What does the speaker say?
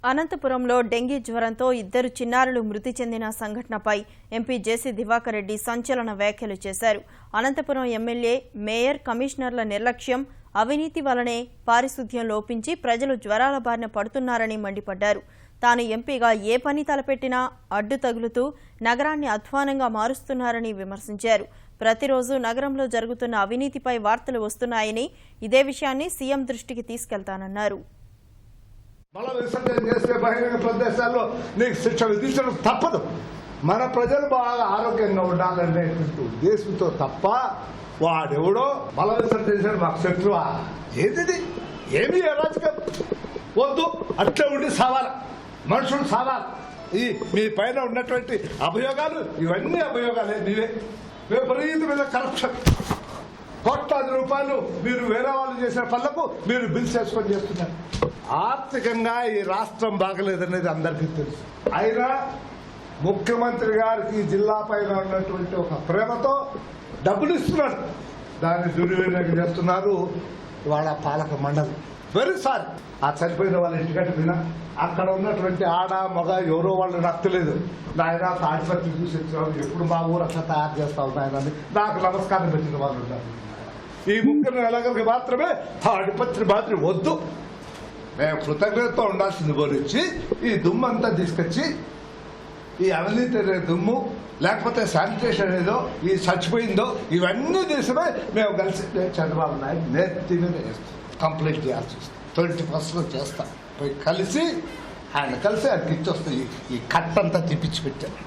అనంతపురంలో డెంగీ జ్వరంతో ఇద్దరు చిన్నారులు మృతి చెందిన సంఘటనపై ఎంపీ జేసీ దివాకర్ రెడ్డి సంచలన వ్యాఖ్యలు చేశారు. అనంతపురం ఎమ్మెల్యే, మేయర్, కమిషనర్ల నిర్లక్ష్యం, అవినీతి వల్లనే పారిశుధ్యం లోపించి ప్రజలు జ్వరాల బారిన పడుతున్నారని మండిపడ్డారు. తాను ఎంపీగా ఏ పని తలపెట్టినా అడ్డు తగులుతూ నగరాన్ని అధ్వానంగా మారుస్తున్నారని విమర్శించారు. ప్రతిరోజు నగరంలో జరుగుతున్న అవినీతిపై వార్తలు వస్తున్నాయని, ఇదే విషయాన్ని సీఎం దృష్టికి తీసుకెళ్తానన్నారు. మల విసర్జన చేసే బహిరంగ ప్రదేశాల్లో నీకు శిక్ష విధించడం తప్పదు. మన ప్రజలు బాగా ఆరోగ్యంగా ఉండాలనేటువంటి ఉద్దేశంతో తప్ప వాడెవడో మల విసర్జన చేశాడు మాకు శత్రువా? ఏది ఏమీ అరాచకం వద్దు. అట్లా ఉండి సావాలి, మనుషులు సావాలి. ఈ మీ పైన ఉన్నటువంటి అభియోగాలు ఇవన్నీ అభియోగాలే. నీవే విపరీతమైన కరప్షన్, కోట్లాది రూపాయలు మీరు వేరే వాళ్ళు చేసిన పనులకు మీరు బిల్స్ చేసుకొని చేస్తున్నారు. ఆర్థికంగా ఈ రాష్ట్రం బాగలేదనేది అందరికీ తెలుసు. అయినా ముఖ్యమంత్రి గారికి జిల్లా పైన ఉన్నటువంటి ఒక ప్రేమతో డబ్బులు ఇస్తున్నారు, దాన్ని దుర్వినియోగం చేస్తున్నారు వాళ్ళ పాలక మండలి. Very sorry. ఆ చనిపోయిన వాళ్ళ ఇంటికంటే వినా అక్కడ ఉన్నటువంటి ఆడ మగ ఎవరో వాళ్ళు నాకు తెలియదు. నాయన తాడిపత్రి చూసి వచ్చేవాళ్ళు ఎప్పుడు మా ఊరు అట్లా తయారు చేస్తావు నాయన అని నాకు నమస్కారం పెట్టిన వాళ్ళు ఉన్నారు. ఈ ముఖ్య నెలగలకి మాత్రమే తాడిపత్రి మాత్రం వద్దు. మేము కృతజ్ఞతతో ఉండాల్సింది పోనిచ్చి ఈ దుమ్ము అంతా తీసుకొచ్చి ఈ అవినీతి అనే దుమ్ము, లేకపోతే శానిటేషన్ ఏదో ఈ చచ్చిపోయిందో ఇవన్నీ తీసుకునే మేము కలిసి చంద్రబాబు నాయుడు నెత్తి మీద వేస్తాం. కంప్లీట్ చేయాల్సి వస్తుంది. 21st చేస్తాం. పోయి కలిసి ఆయన కలిసి ఆయనకి ఇచ్చొస్తాయి. ఈ కట్టంతా తిప్పించి పెట్టాను.